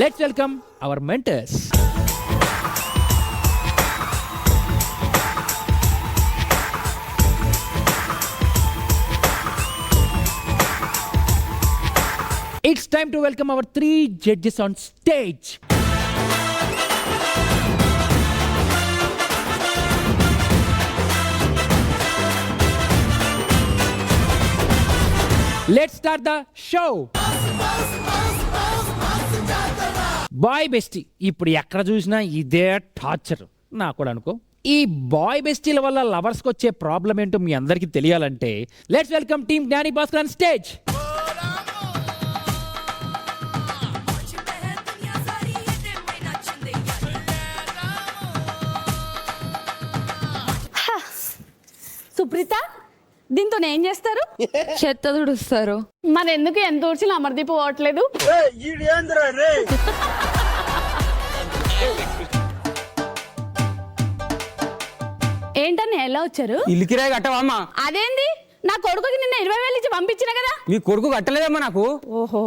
Let's welcome our mentors. It's time to welcome our 3 judges on stage. Let's start the show. Boy bestie ఇప్పుడు ఎక్కడ చూసినా ఇదే torture నాకు కూడా అనుకో. ఈ బాయ్ బెస్టీల వల్ల లవర్స్కి వచ్చే ప్రాబ్లం ఏంటో మీ అందరికీ తెలియాలంటే లెట్స్ వెల్కమ్ టీమ్ జ్ఞాని భాస్కర్ ఆన్ స్టేజ్. సుప్రీత, దీంతో ఏం చేస్తారు? చెత్త తుడుస్తారు. మరి ఎందుకు ఎంత ఊడ్చిన అమర్దీప్ పోవట్లేదు? ఏంటని ఎలా వచ్చారు? ఇల్లు కిరాయి కట్టవమ్మా? అదేంది, నా కొడుకుకి నిన్న 20,000 ఇచ్చి పంపించిన కదా. నీ కొడుకు కట్టలేదమ్మా నాకు. ఓహో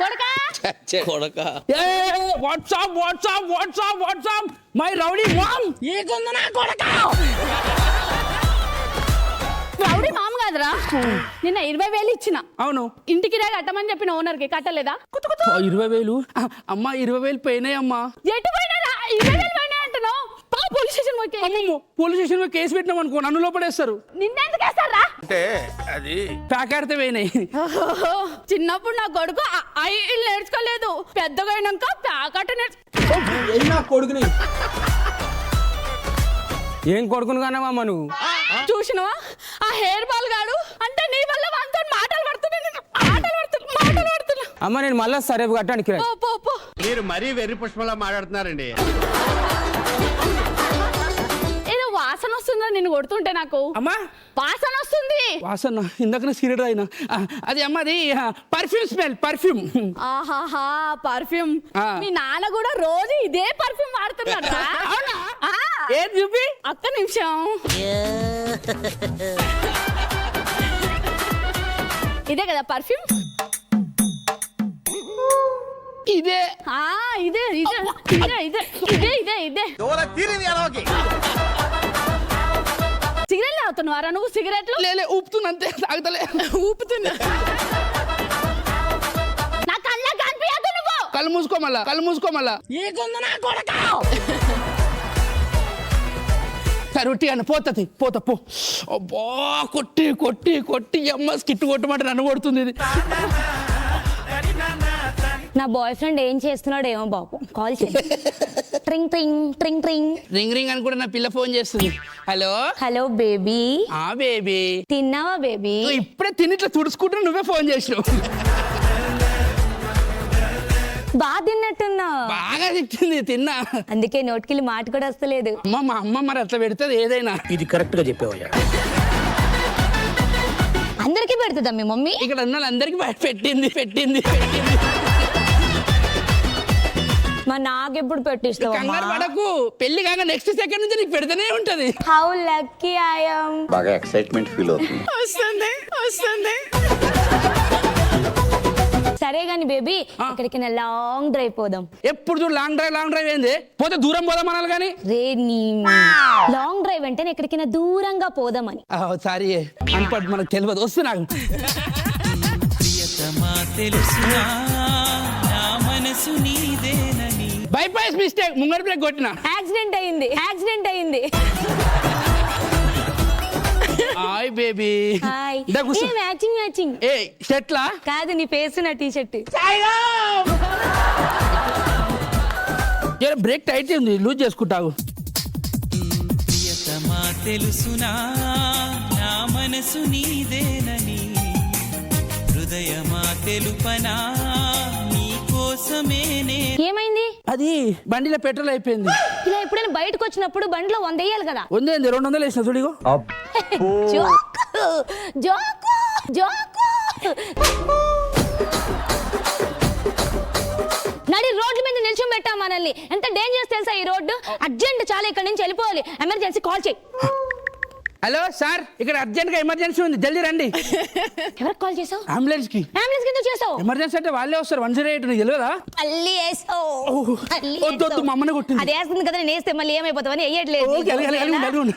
కొడుకా, what's up my rowdy mom. Rowdy మామ కాదురా, నిన్న 20,000 ఇచ్చిన. అవును, ఇంటికి రా కట్టమని చెప్పిన ఓనర్ కి కట్టలేదా? 20,000 అమ్మా, 20,000 పోయినాయమ్మా. ఎటు పోయినా 20,000 పోయినాయి అంటున్నావు. పోలీస్ స్టేషన్ అమ్మమ్మ, పోలీస్ స్టేషన్ లో కేసు పెట్టినాం అనుకో, నన్ను లోపడేస్తారు. నిన్నెందుకు వేస్తారా? అంటే అది ప్యాకెడితే పోయినాయి. చిన్నప్పుడు నా కొడుకు ఇల్లు నేర్చుకోలేదు, పెద్దగా అయినాక ప్యాకెట్ కొడుకుని ఏం కొడుకును కానవమ్మా నువ్వు? చూసినవా ఆ హెయిర్ బాల్ గాడు? అంటే నీ వల్ల మనతో మాటలు పడుతున్నా. అమ్మ నేను మళ్ళా సరే కట్టడానికి రా. పో. మీరు మరీ వెర్రి పుష్పంలా మాట్లాడుతున్నారండి. ఏదో వాసన వస్తుందా నిన్ను కొడుతుంటే? నాకు అమ్మా వాసన వస్తుంది. వాసన ఇందాక సిగరెట్ అయినా అది అమ్మ, అది పర్ఫ్యూమ్ స్మెల్, పర్ఫ్యూమ్. ఆహాహా, పర్ఫ్యూమ్. మీ నాన్న కూడా రోజు ఇదే పర్ఫ్యూమ్ వాడుతున్నాడు. ఏం చూపి? ఒక్క నిమిషం. ఇదే కదా పర్ఫ్యూమ్? ఇదే ఇదే సిగరెట్ తాగుతున్నావారా నువ్వు? సిగరెట్లు లేలే, ఊపుతున్నా అంతే, తాగుతలే. ఊపుతున్నా. నా కళ్ళ కనిపించదు. నువ్వు కళ్ళు మూసుకోమల్లా. సరే ఉట్టి అని పోతుంది, పో. అబ్బా, కొట్టి అమ్మ స్కిట్ కొట్టమంటే నన్ను కొడుతుంది ఇది. నా బాయ్ ఫ్రెండ్ ఏం చేస్తున్నాడు ఏమో బాబు, కాల్ చేయి. ట్రింగ్ ట్రింగ్ ట్రింగ్ ట్రింగ్. రింగ్ అని కూడా నా పిల్ల ఫోన్ చేస్తుంది. Hello baby. బేబీ తిన్నావా బేబీ? ఇప్పుడే తిని ఇట్లా తుడుచుకుంటూ నువ్వే ఫోన్ చేసినావు. బాగా తిన్నట్టున్నా. బాగా తిట్టింది, తిన్నా. అందుకే నోటికి మాట కూడా వస్తలేదు. మా అమ్మ మరి అట్లా పెడుతుంది ఏదైనా. ఇది కరెక్ట్ గా చెప్పేవయ్యా. అందరికీ పెడుతుందా మీ మమ్మీ? ఇక్కడ ఉన్న అందరికి పెట్టింది. మా నాకెప్పుడు పెట్టిస్తావు? కంగారు పడకు, పెళ్లి కాగా నెక్స్ట్ సెకండ్ నుంచి నీకు పెడితేనే ఉంటది. How lucky I am. బాగా ఎక్సైట్మెంట్ ఫీల్ అవుతుంది. వస్తుంది. సరే గాని బేబీ, ఎక్కడికైనా లాంగ్ డ్రైవ్ పోదాం. ఎప్పుడు చూడు లాంగ్ డ్రైవ్ ఏంది? పోతే దూరం పోదాం అనాలి కానీ. రే నీ లాంగ్ డ్రైవ్ అంటే ఎక్కడికైనా దూరంగా పోదామని. సారీ అన్పడ్, మనకు తెలియదు. వస్తున్నాను. బైపాస్ మిస్టేక్, ముంగడి బ్రేక్ కొట్టిన. యాక్సిడెంట్ అయింది. Hi baby. హాయ్. మ్యాచింగ్. ఏ షర్ట్లా? కాదు, నీ ఫేస్ నా టీ షర్ట్. బ్రేక్ టైట్ ఉంది, లూజ్ చేసుకుంటావు. తెలుసునా నా మనసు నీదేనని, హృదయమా తెలుపనా నీ కోసమేనే. ఏమైంది? అది బండిలో పెట్రోల్ అయిపోయింది. ఇలా ఎప్పుడైనా బయటకు వచ్చినప్పుడు బండిలో 100 వేయాలి కదా. 200 వేసిన చూడిగో. జోకు. నడి రోడ్ల మీద నిల్చోబెట్టా మనల్ని. ఎంత డేంజరస్ తెలుసా ఈ రోడ్డు? అర్జెంట్, చాలా ఇక్కడ నుంచి వెళ్ళిపోవాలి. ఎమర్జెన్సీ కాల్ చేయి. హలో సార్, ఇక్కడ అర్జెంట్ గా ఎమర్జెన్సీ ఉంది, జల్దీ రండి. ఎవరికి కాల్ చేసావు? అంబులెన్స్ కి. అంబులెన్స్ కింద చేసావు? ఎమర్జెన్సీ అంటే వాళ్ళే వస్తారు. 108 నీకు తెలియదా? మళ్ళీ వేసావు. మళ్ళీ వద్దు వద్దు, మా అమ్మనే కొట్టింది. అది వేస్తుంది కదా, నేను వేస్తే మళ్ళీ ఏమైపోతావని వేయట్లేదు. ఓకే, అలాగే ఉండు.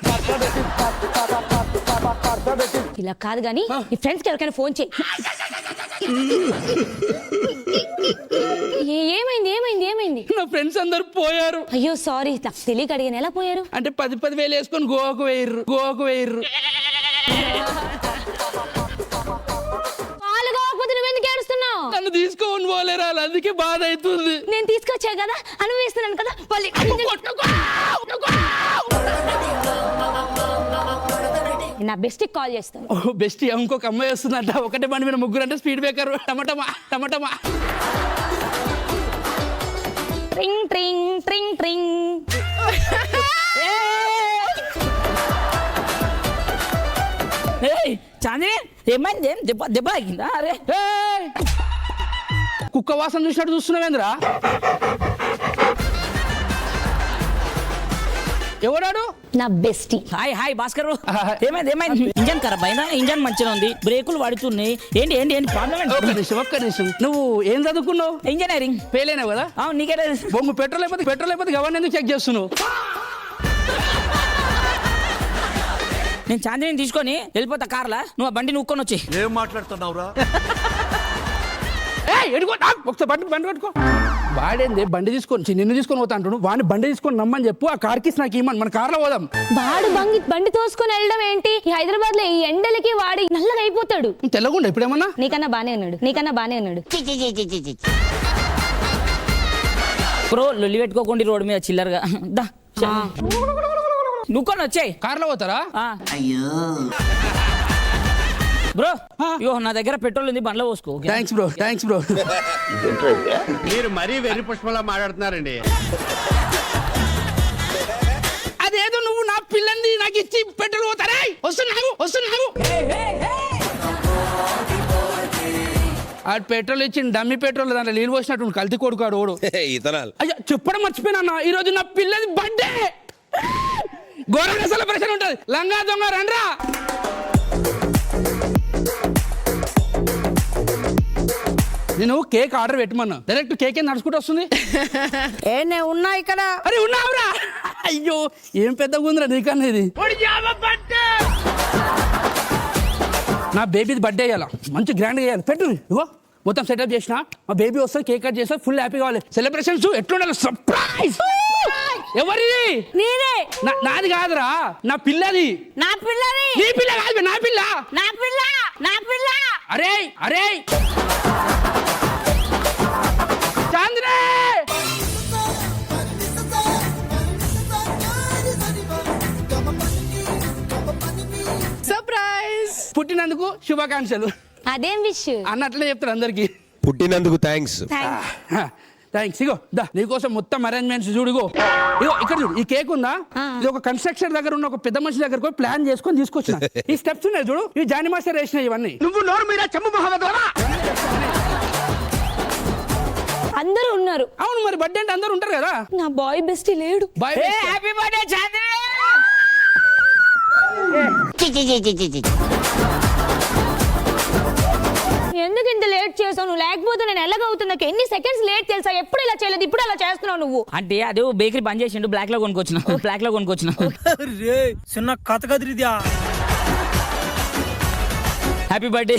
ఇలా కాదు కానీ నీ ఫ్రెండ్స్ కి ఎవరికైనా ఫోన్ చేయి. ఏమైంది ఏమైంది ఏమైంది? నా ఫ్రెండ్స్ అందరు పోయారు. అయ్యో సారీ, నాకు తెలియక అడిగాను. ఎలా పోయారు? అంటే 10 వేలు వేసుకొని గోవాకు వేయర్రు. వాళ్ళు కాకపోతే నువ్వెందుకు ఏడుస్తున్నావు? నన్ను తీసుకోని పోలేరా, అందుకే బాధ అవుతుంది. నేను తీసుకొచ్చా కదా, అనుభవిస్తున్నాను కదా. వాళ్ళు నా బెస్ట్ కాల్ చేస్తాను. బెస్ట్ ఇంకొక అమ్మాయి వస్తుందంట. ఒకటే బండి మీద ముగ్గురు అంటే స్పీడ్ బ్రేకర్. టమాటమా. ట్రింగ్ ట్రింగ్ ట్రింగ్ ట్రింగ్. చాందిని ఏమైంది? దెబ్బ ఆగిందా? అరే ఏయ్! కుక్క వాసన చూసినట్టు చూస్తున్నావేంద్రా? ఎవడాడు? నా బెస్టీ. హాయ్ భాస్కర్. ఏమైంది? ఇంజన్ ఖరాబ్ అయిందా? ఇంజన్ మంచిగా ఉంది, బ్రేకులు పడుతున్నాయి. ఏంటి ప్రాబ్లం ఒక్క నిమిషం. నువ్వు ఏం చదువుకున్నావు? ఇంజనీరింగ్. ఫెయిల్ అయినావు కదా? నీకే బొమ్మ పెట్రోల్ అయిపోతే గవర్న ఎందుకు చెక్ చేస్తున్నావు? నేను చాందిని తీసుకొని వెళ్ళిపోతా కార్లా, నువ్వు ఆ బండి నూక్కొని వచ్చి. ఏం మాట్లాడుతున్నావురా? ఒకసారి బండి పట్టుకో. వాడేంది బండి నిన్ను తీసుకొని పోతా అంటున్నాడు. వాడిని బండి తీసుకొని నమ్మని చెప్పు. ఆ కార్ కిస్ నాకు ఇమ్మని, మన కార్లో పోదాం. వాడు బండి తోసుకొని వెళ్ళడం ఏంటి? ఈ హైదరాబాద్ లో ఈ ఎండలకి వాడి నల్లగా అయిపోతాడు. తెల్లగుండా ఇప్పుడేమన్నా? నీకన్నా బానే ఉన్నాడు. బ్రో లొల్లి పెట్టుకోకండి రోడ్డు మీద చిల్లరగా. దా నూక్కొని వచ్చాయి. కార్లో పోతారా? బ్రో ఇగో నా దగ్గర పెట్రోల్ ఉంది, బండ్లో పోసుకో. Thanks bro. మీరు మరీ వెర్రి పుష్పంలా మాట్లాడుతున్నారండి. అదేదో నువ్వు నా పిల్లంది నాకు ఇచ్చి పెట్రోల్ పోతారా? వస్తున్నావు. ఆ పెట్రోల్ ఇచ్చి డమ్మి పెట్రోల్, దాంట్లో నీళ్ళు పోసినట్టు కల్తీ కొడుకాడు ఓడు. ఇతనాలు అయ్యా చెప్పడం మర్చిపోయినా, ఈ రోజు నా పిల్లది బర్త్డే. ఘోరంగా సెలబ్రేషన్ ఉంటుంది. లంగా దొంగ రండ్రా. నేను కేక్ ఆర్డర్ పెట్టమన్నా, డైరెక్ట్ కేక్ నడుచుకుంటూ వస్తుంది. ఉన్నా ఇక్కడ. అరే ఉన్నావురా? అయ్యో ఏం పెద్దగా ఉందిరా నీకన్నా ఇది. నా బేబీది బర్త్డే అయ్యాల, మంచి గ్రాండ్గా చేయాలి. పెట్టు ఇగో మొత్తం సెటప్ చేసిన. మా బేబీ వస్తే కేక్ కట్ చేస్తా, ఫుల్ హ్యాపీ కావాలి. సెలబ్రేషన్స్ ఎట్లుండాలి? సర్ప్రైజ్. ఎవరిది? నేనే. నాది కాదురా, నా పిల్లది. నా పిల్లని. నీ పిల్ల కాదు, నా పిల్ల. అరే చాంద్రే, సర్ప్రైజ్. పుట్టినందుకు శుభాకాంక్షలు అదేం విష్ అన్నట్లే చెప్తారు అందరికి. పుట్టినందుకు థ్యాంక్స్. థ్యాంక్స్. ఇగో దా, నీకోసం మొత్తం అరేంజ్మెంట్స్ చూడు. ఇగో ఇక్కడ చూడు, ఈ కేక్ ఉందా, ఇది ఒక కన్స్ట్రక్షన్ దగ్గర ఉన్న ఒక పెద్ద మనిషి దగ్గర పోయి ప్లాన్ చేసుకొని తీసుకొచ్చిన. ఈ స్టెప్స్ ఉన్నాయి చూడు, ఇవి జానీ మాస్టర్ వేసిన. ఇవన్నీ నువ్వు నోరు మీరా చెమ్ము మహమ్మద్. అందరూ ఉన్నారు. అవును, మరి బర్త్డే అంటే అందరూ ఉంటారు కదా. నా బాయ్ బెస్టీ లేడు. బాయ్. Happy birthday Chandini. ఎందుకు ఇంత లేట్ చేసావు? నువ్వు లేకపోతే నేను ఎలాగవుతుంది? నాకు ఎన్ని సెకండ్స్ లేట్ తెలుసా? ఎప్పుడు ఇలా చేయలేదు, ఇప్పుడు అలా చేస్తున్నావు నువ్వు. అంటే అదే బేకరీ బంద్ చేసిండు, బ్లాక్ లో కొనుక్కొచ్చిన. చిన్న కథ కదిరిద్యా. Happy birthday.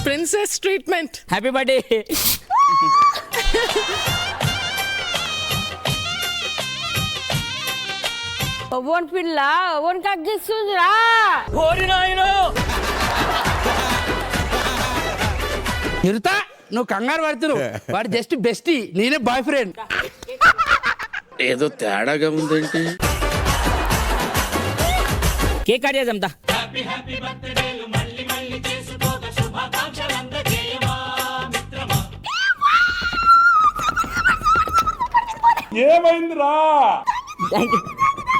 Princess treatment. Happy birthday. Own పిల్ల ఓన్ కట్ చేస్తుందిరా. ఇరుతా, నువ్వు కంగారు పడుతున్నావు. వాడు జస్ట్ బెస్టీ, నేనే బాయ్ ఫ్రెండ్. ఏదో తేడాగా ఉందేంటి? కేక్ కట్ చేద్దాం దా. ఏమైందిరా?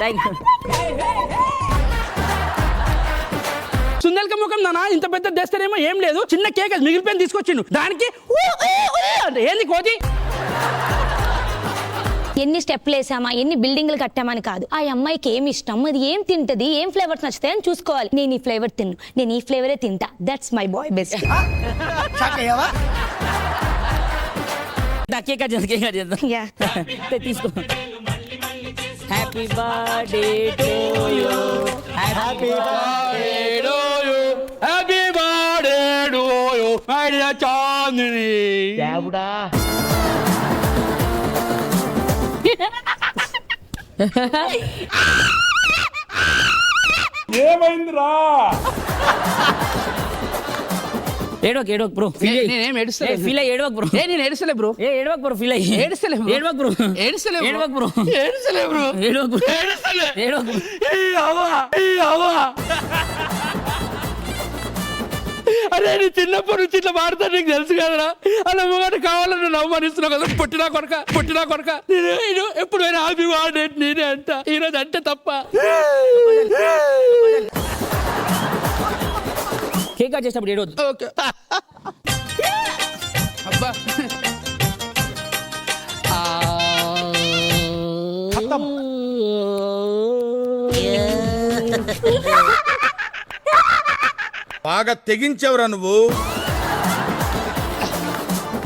Thank you. సుందల్క ముఖం నానా, ఇంత పెద్ద తెస్తారేమో ఏం లేదు, చిన్న కేక్ అది మిగిలిపోయింది తీసుకొచ్చిండు. దానికి అంటే ఏంది కోతి? ఎన్ని స్టెప్లు వేసామా ఎన్ని బిల్డింగ్లు కట్టామని కాదు. ఆ అమ్మాయికి ఏమి ఇష్టం, అది ఏం తింటది, ఏం ఫ్లేవర్స్ నచ్చుతాయని చూసుకోవాలి. నేను ఈ ఫ్లేవర్ తిన్ను, నేను ఈ ఫ్లేవరే తింటా. That's my boy best. Cake చేద్దాం యా తీసుకో. Happy birthday to you, happy happy birthday to you my dear Chandini. ఏమైందిరా? ఏడవక్ బ్రో. నేనేం ఏడుస్తలేదు. ఫీల్ అయ్యి ఏడవక్ బ్రో. నేను ఏడుస్తలే బ్రో. ఏడవక్ బ్రో. ఫీల్ అయ్యి ఏడుస్తలే బ్రో. ఏడవక్ బ్రో. ఏడుస్తలే ఏడవక్ బ్రో. ఏడుస్తలే బ్రో. ఏడవక్ బ్రో. ఏడుస్తలే. ఏడవక్ బ్రో. అరే నీ చిన్నప్పటి నుంచి ఇట్లా మారుతా నీకు తెలుసు కదరా. అలా మొగటి కావాలని నువ్వు అవమానిస్తున్నావు కదా. పుట్టినా కొడక నేను ఎప్పుడైనా హ్యాపీ బర్త్డే నేనే అంట. ఈరోజు అంటే తప్ప. కేక్ కట్ చేసినప్పుడు ఏడవద్దు. ఓకే అబ్బా బాగా తెగించవరా నువ్వు.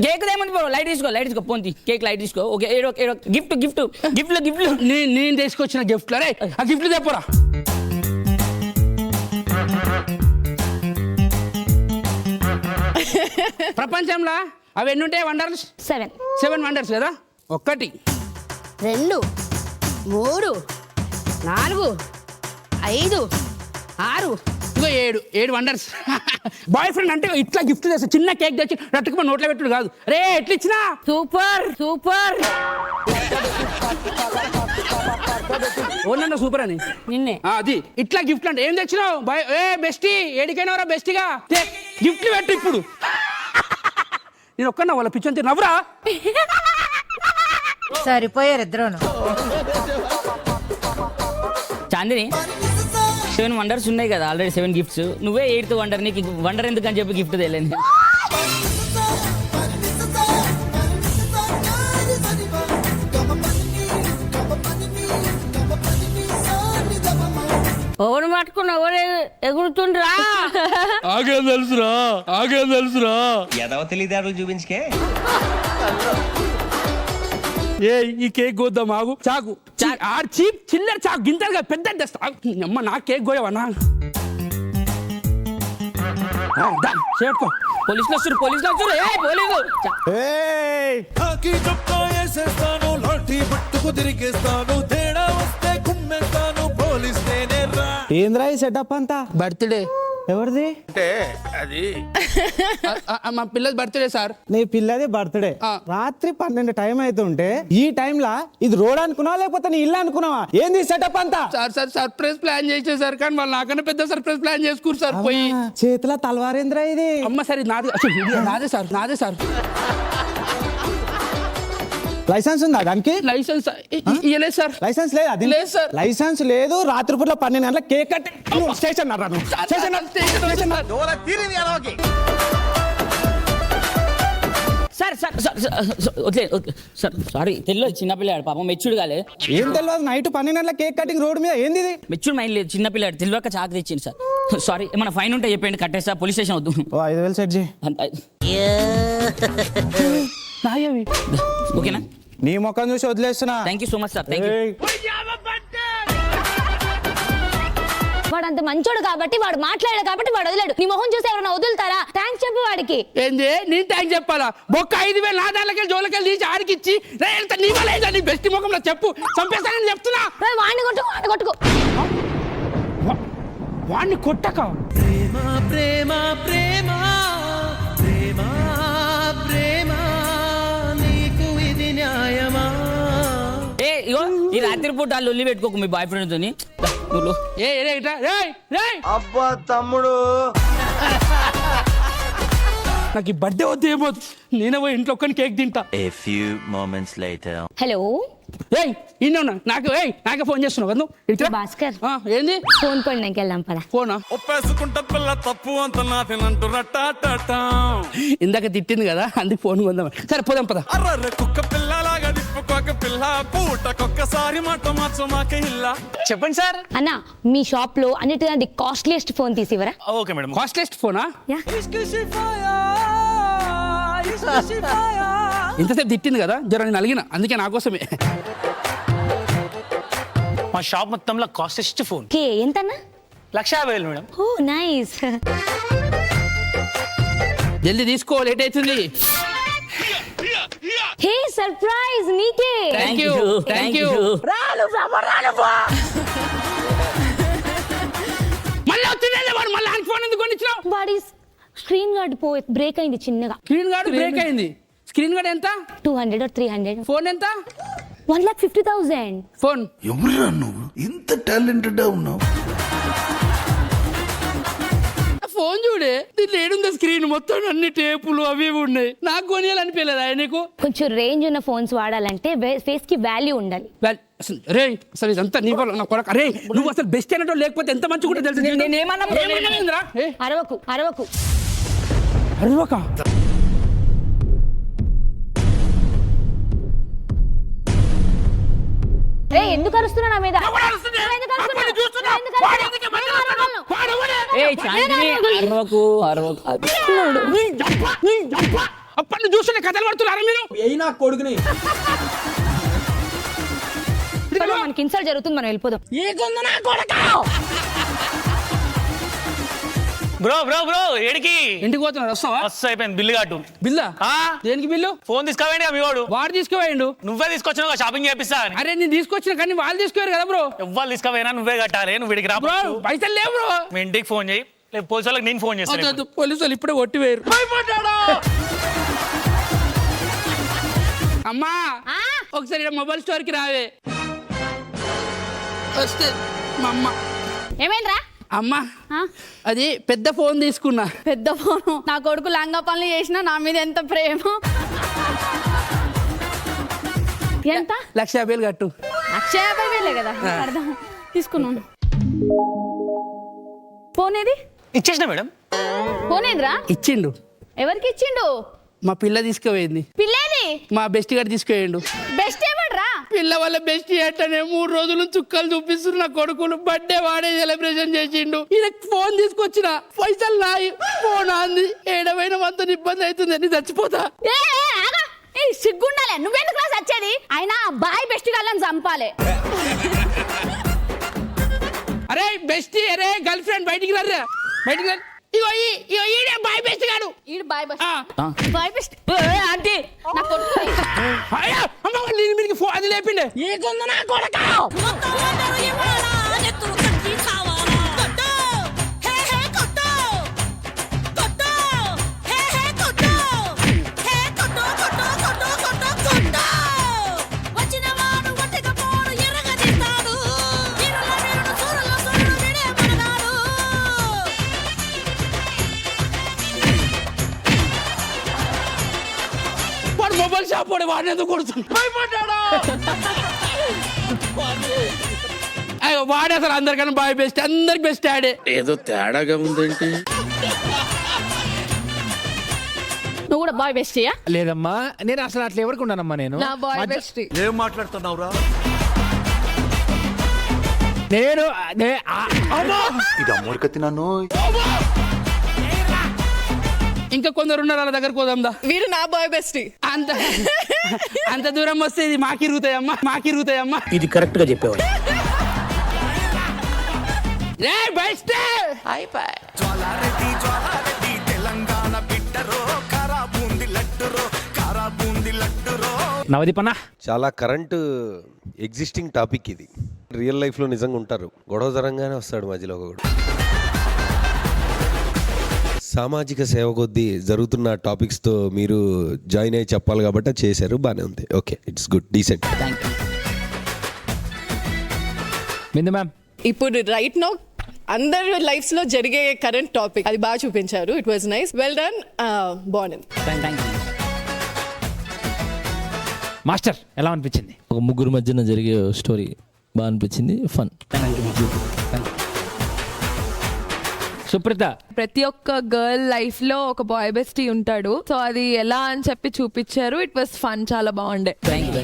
కేక్ ఏముంది బ్రో, లైట్ తీసుకో పోంతి. కేక్ లైట్ తీసుకో. ఓకే ఏడో గిఫ్ట్. నేను తీసుకొచ్చిన గిఫ్ట్లు. అరే ఆ గిఫ్ట్లు చెప్పరా. ప్రపంచంలో అవి ఎన్ని ఉంటాయి వండర్స్? 7 వండర్స్ కదా. 1 2 3 4 5 6 ఇగో 7 వండర్స్. బాయ్ ఫ్రెండ్ అంటే ఇట్లా గిఫ్ట్ చేస్తా. చిన్న కేక్ తెచ్చి రట్టుకు నోట్లో పెట్టుడు కాదు. రే ఎట్లా ఇచ్చినా సూపర్ ఓనన్నా సూపర్ అని నిన్నే అది ఇట్లా గిఫ్ట్ అంటే ఏం తెచ్చినావు బాయ్? ఏ బెస్టీ ఏడికైనా బెస్టీగా గిఫ్ట్లు పెట్టు ఇప్పుడు. నేను ఒక్కన్నా వాళ్ళ పిచ్చంతి నవ్వురా. సరిపోయారు ఇద్దరును. చాందిని 7 వండర్స్ ఉన్నాయి కదా ఆల్రెడీ 7 గిఫ్ట్స్. నువ్వే 8th వండర్. నీకు వండర్ ఎందుకు అని చెప్పి గిఫ్ట్ తెలియదు. ఎవరు పట్టుకున్న ఎవరు ఎగురుతుండ్రా? ఆగేం తెలుసురా. ఎదవ తెలియదారులు చూపించుకే. ఏ ఈ కేక్ కోద్దాం ఆగు. చాకు చీప్ చిల్లర చాకు గింతలుగా పెద్ద తెస్తా. అమ్మ నా కేక్ కోయవన్నా. చేట్టుకో. పోలీసులు వస్తారు. పోలీసు ఏంద్రా ఈ సెటప్ అంతా? బర్త్డే ఎవరిది? అంటే అది మా పిల్లది బర్త్డే సార్. నీ పిల్లది బర్త్డే. రాత్రి 12 టైం అవుతుంటే ఈ టైంలా ఇది రోడ్ అనుకున్నావా లేకపోతే నీ ఇల్లు అనుకున్నావా? ఏంది సెటప్ అంతా? సార్ సర్ప్రైజ్ ప్లాన్ చేసే సార్. కానీ వాళ్ళు నాకన్నా పెద్ద సర్ప్రైజ్ ప్లాన్ చేసుకురు సార్. పోయి చేతిలో తలవారేంద్రా ఇది? అమ్మ సరే నాదే సార్. లైసెన్స్ ఉందా దానికి? లైసెన్స్ ఇయ్యలేదు సార్. లైసెన్స్ లేదా? లేదు సార్. లైసెన్స్ లేదు. రాత్రిపూట్ల 12 గంటల కేక్ కట్టి స్టేషన్ సార్ సారీ తెలియదు. చిన్నపిల్లాడు పాపం మెచ్యూర్డ్ కాలేదు. ఏం తెలియదు. నైట్ 12 గంటల కేక్ కటింగ్ రోడ్ మీద ఏంది ఇది? మెచ్యూర్డ్ మైండ్ లేదు. చిన్నపిల్లాడు తెలియక చాకు తెచ్చింది సార్. సారీ. ఏమైనా ఫైన్ ఉంటే చెప్పండి కట్టేస్తా. పోలీస్ స్టేషన్ వద్దు. 5000 సెట్ చేయి. ఓకేనా? నీ ముఖం చూసి వదిలేస్తున్నా. Thank you so much sir. Thank you. వాడు అంత మంచోడు కాబట్టి, వాడు మాట్లాడాడు కాబట్టి వాడు వదిలేడు. నీ మొహం చూసి ఎవరైనా వదులుతారా? థ్యాంక్స్ చెప్పు వాడికి. ఏంది నేను థ్యాంక్స్ చెప్పాలా? బొక్క 5000 నా దాంట్లోకి జోలకెళ్ళి తీసి ఆడికి ఇచ్చి నీ వల్ల నీ బెస్ట్ ముఖంలో చెప్పు చంపేస్తానని చెప్తున్నా. వాడిని కొట్టుకో. వాడిని కొట్టక ప్రేమ నీకు ఇది న్యాయమా? ఇగో ఈ రాత్రి పూట లొల్లి పెట్టుకోకు మీ బాయ్ ఫ్రెండ్ తోని. అబ్బా తమ్ముడు నాకు ఈ బర్త్డే వద్దు ఏమో. నేనే పోయి ఇంట్లో ఒక్కని కేక్ తింటా. హలో ఇన్నా నాకే ఫోన్ చేస్తున్నావు కదా నువ్వు? ఇట్లా భాస్కర్ ఏంది ఫోన్ కొనడానికి వెళ్దాం పద. ఫోనా? తప్పు అంత నాటినంటూ ఇందాక తిట్టింది కదా అందుకు ఫోన్ కొందాం. సరే పోదాం పద. కుక్క పిల్లలాగా చెప్పుకోక పిల్ల పూటకొక్కసారి మాట మార్చమాక ఇల్లా. చెప్పండి సార్. అన్న మీ షాప్ లో అన్నిటికంటే కాస్ట్లీయెస్ట్ ఫోన్ తీసివరా? Okay madam. కాస్ట్లెస్ట్ ఫోనా? యా. ఇంతసేపు తిట్టింది కదా జర నేను అలిగిన, అందుకే నా కోసమే. మా షాప్ మొత్తంలో కాస్టెస్ట్ ఫోన్ ఓకే, ఎంతన్నా? 1,50,000 మేడం. ఓ నైస్. జల్దీ తీసుకో, లేట్ అవుతుంది. హే సర్ప్రైజ్ నీకే. Thank you, thank you. మళ్ళీ వచ్చిందే వాడు, మళ్ళీ ఆయన ఫోన్ ఎందుకు కొనిచ్చినావు? వాడి స్క్రీన్ గార్డ్ బ్రేక్ అయింది చిన్నగా. స్క్రీన్ గార్డ్ బ్రేక్ అయింది. స్క్రీన్ గార్డ్ ఎంత? 200 or 300. ఫోన్ ఎంత? 1,50,000. ఫోన్ ఎవరురా నువ్వు ఇంత టాలెంటెడ్ ఉన్నావు? ఫోన్ చూడే, దీంట్లో ఏడుందో స్క్రీన్ మొత్తం అన్ని టేపులు అవి ఇవి ఉన్నాయి. నాకు కొనియాలనిపించలేదా నీకు? కొంచెం రేంజ్ ఉన్న ఫోన్స్ వాడాలంటే ఫేస్ కి వాల్యూ ఉండాలి. అసలు రే, అసలు ఇదంతా నీ వల్ల నా కొడక. రే నువ్వు అసలు బెస్ట్ అయినట్టు లేకపోతే ఎంత మంచి కూడా తెలుసు. నేనేమన్నా ఏమన్నారా? ఏ, అరవకు అరవకు. అరవక. రే ఎందుకు అరుస్తున్నా నా మీద? ఏ చాందిని అరవకు అరవకు. అప్పటి నుంచి చూస్తుంటే కథలు పడుతున్నారా మీరు? మనకి ఇన్సల్ట్ జరుగుతుంది, మనం వెళ్ళిపోదాం. బ్రో బ్రో బ్రో ఏడికి? ఇంటికి పోతున్నారు, వస్తావా? మస్తు అయిపోయింది బిల్లు కట్టు. బిల్లా? ఆ, దేనికి బిల్లు? ఫోన్ తీసుకుపోయింది మీ వాడు. వాడు తీసుకుపోయిండు. నువ్వే తీసుకొచ్చినావు షాపింగ్ చేపిస్తా అని. అరే నేను తీసుకొచ్చిన కానీ వాళ్ళు తీసుకోరు కదా బ్రో. ఎవ్వరు తీసుకుపోయినా నువ్వే కట్టాలి. నువ్వు వీడికి రా బ్రో పైసలు లేవు బ్రో. మీ ఇంటికి ఫోన్ చేయి, లేదు పోలీసు వాళ్ళకి నేను ఫోన్ చేస్తాను. పోలీసు వాళ్ళు ఇప్పుడే కొట్టివేరు. అమ్మా ఒకసారి మొబైల్ స్టోర్ కి రావే. వస్తే మా అమ్మ. ఏమైందిరా? అమ్మా అది పెద్ద ఫోన్ తీసుకున్నా. పెద్ద ఫోను. నా కొడుకు లంగా పనులు చేసినా నా మీద ఎంత ప్రేమ. ఎంత? 1,50,000 కట్టు. 150,000 కదా అర్థం. తీసుకున్నాను. ఫోన్ ఏది? ఇచ్చేసిన మేడం. ఫోన్ ఏదిరా? ఇచ్చిండు. ఎవరికి ఇచ్చిండు? మా పిల్ల తీసుకుపోయింది. పిల్లేది? మా బెస్ట్ గారు తీసుకుపోయిండు. బెస్ట్ ఏమడ్రా? పిల్ల వాళ్ళ బెస్ట్ అంటేనే 3 రోజులు చుక్కలు చూపిస్తున్న నా కొడుకులు బర్త్డే వాడే సెలబ్రేషన్ చేసిండు. ఈయనకి ఫోన్ తీసుకొచ్చిన పైసలు నాయి, ఫోన్ అంది. ఏడవైన అంత ఇబ్బంది అవుతుంది అని చచ్చిపోతా. సిగ్గుండాలే, నువ్వెందుకు క్లాస్ వచ్చేది? అయినా బాయ్ బెస్ట్ గాళ్ళని చంపాలి. అరే బెస్ట్, అరే గర్ల్ ఫ్రెండ్ బయటికి రా, బయటికి రా. ఈడే బాయ్ బెస్ట్ గాడు. ఈడు బాయ్ బెస్ట్. ఆ. బాయ్ బెస్ట్ ఆంటీ నా కొడుకు. అయ్యా, అమ్మ వాళ్ళు మీరు ఫోన్ అది లేపిండే. వాడు మొబైల్ షాప్ వాడు వాడినందుకు కొడుతుంది. అయ్యో వాడే అసలు అందరికన్నా బాయ్ బెస్ట్, అందరికి బెస్ట్ ఆడే. ఏదో తేడాగా ఉందేంటి? నువ్వు కూడా బాయ్ బెస్టియా? లేదమ్మా, నేను అసలు అట్లా ఎవరికి ఉన్నానమ్మా. నేను నా బాయ్ బెస్ట్. ఏం మాట్లాడుతున్నావురా? నేను ఇది అమ్మోడికత్తి నన్ను. ఇంకా కొందరు ఉన్నారు, వాళ్ళ దగ్గరకు పోదాందా. వీరు నా బాయ్ బెస్ట్. అంత దూరం వస్తే ఇది మాకిరుగుతాయమ్మా, మాకిరుగుతాయమ్మా. ఇది కరెక్ట్ గా చెప్పేవాడు. రే బెస్ట్ నవదీపన్నా. చాలా కరెంట్ ఎగ్జిస్టింగ్ టాపిక్ ఇది. రియల్ లైఫ్లో నిజంగా ఉంటారు. గొడవ జరంగానే వస్తాడు మధ్యలో ఒకడు. సామాజిక సేవ కొద్దీ జరుగుతున్న టాపిక్స్తో మీరు జాయిన్ అయ్యి చెప్పాలి కాబట్టి చేశారు, బాగానే ఉంది. Okay, it's good, decent. Bindu ma'am, ఇప్పుడు రైట్ నౌ అందరి లైఫ్స్ లో జరిగే కరెంట్ టాపిక్ అది బాగా చూపించారు. It was nice, well done, బాగుంది. మాస్టర్ ఎలా అనిపించింది? ఒక ముగ్గురు మధ్యన జరిగే స్టోరీ బాగా అనిపించింది, ఫన్. సుప్రీత, ప్రతి ఒక్క గర్ల్ లైఫ్ లో ఒక బాయ్ బెస్టీ ఉంటాడు. సో అది ఎలా అని చెప్పి చూపించారు. ఇట్ వాస్ ఫన్, చాలా బాగుండే. Thank you.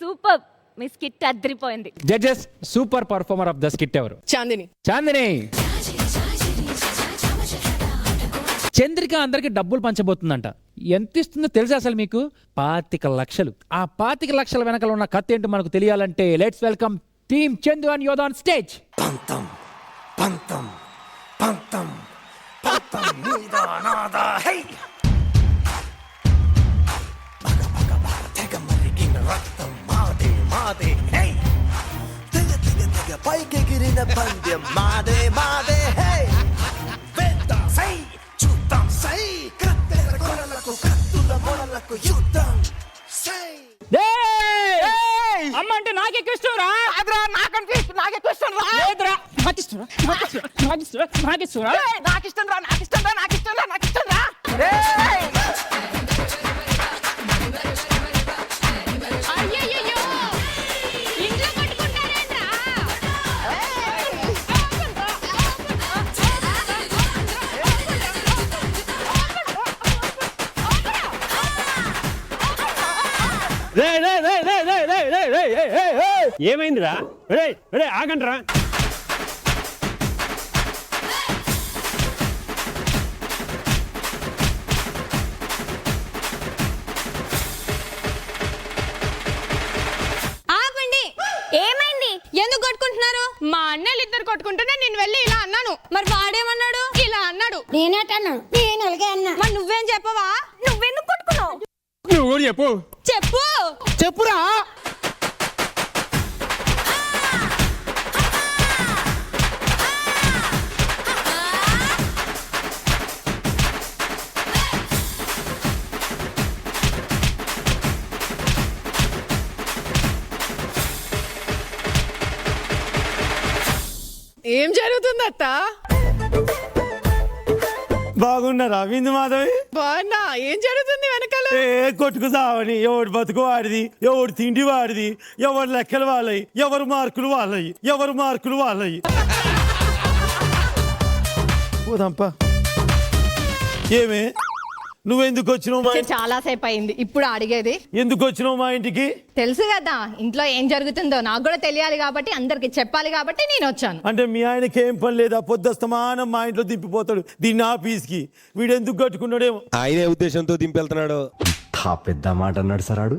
సూపర్ మీ స్కిట్ అదిరిపోయింది. Judges super performer of the skit ఎవరు? చాందిని. చాందిని. చంద్రిక అందరికి డబ్బులు పంచబోతుందంట. ఎంత ఇస్తుందో తెలుసా అసలు మీకు? 25 లక్షలు. ఆ 25 లక్షల వెనకాల ఉన్న కథ ఏంటో మనకు తెలియాలంటే let's welcome team Chandu and యోధా ఆన్ స్టేజ్. పంతం పంతం పంతం పంతం నీదా నాదా హై మగ మగ మగ తెగ మరిగిన రక్తం మాదే మాదే హై తెగ తెగ తెగ పైకెగిరిన పందెం మాదే మాదే హై వేద్దాం సై చూద్దాం సై కత్తెర కొరలకు కత్తుల మొరలకు యుద్ధం సై. అమ్మ అంటే నాకెక్కువ ఇష్టం రా. అయ్యయ్యో ఇంట్లో పట్టుకుంటారేంట్రా? ఏమైందిరా? ఆగండిరా. ఆగండి. ఏమైంది? ఎందుకు కొట్టుకుంటున్నారు? మా అన్నలు ఇద్దరు కొట్టుకుంటేనే నేను వెళ్ళి ఇలా అన్నాను. మరి వాడేమన్నాడు? ఇలా అన్నాడు. నేనేటన్నాను? నేను అలాగే అన్నా. మరి నువ్వేం చెప్పవా? నువ్వెందుకు కొట్టుకున్నావు? నువ్వు కూడా చెప్పు. చెప్పు. చెప్పురా. ఏం జరుగుతుంది అత్త? బాగున్నారా విందు మాధవి? బాగున్నా. ఏం జరుగుతుంది వెనకాల? కొట్టుకు సావని. ఎవడు బతుకు వాడిది, ఎవడు తిండి వాడిది, ఎవరు లెక్కలు వాళ్ళయి, ఎవరు మార్కులు వాళ్ళయి, ఎవరు మార్కులు వాళ్ళయి. పోదాంపా. ఏమే నువ్వెందుకు వచ్చినావు మా ఇంటికి? చాలా సేపు అయింది. ఇప్పుడు అడిగేది ఎందుకు వచ్చినావు మా ఇంటికి? తెలుసు కదా ఇంట్లో ఏం జరుగుతుందో నాకు కూడా తెలియాలి కాబట్టి అందరికి చెప్పాలి కాబట్టి నేను వచ్చాను. అంటే మీ ఆయనకి ఏం పని లేదా? పొద్దుస్తమానం మా ఇంట్లో దింపిపోతాడు దీన్ని ఆఫీస్కి. వీడు ఎందుకు కట్టుకున్నాడేమో. ఆయనే ఉద్దేశంతో దింపెళ్తున్నాడు. పెద్ద మాట అన్నాడు సరాడు.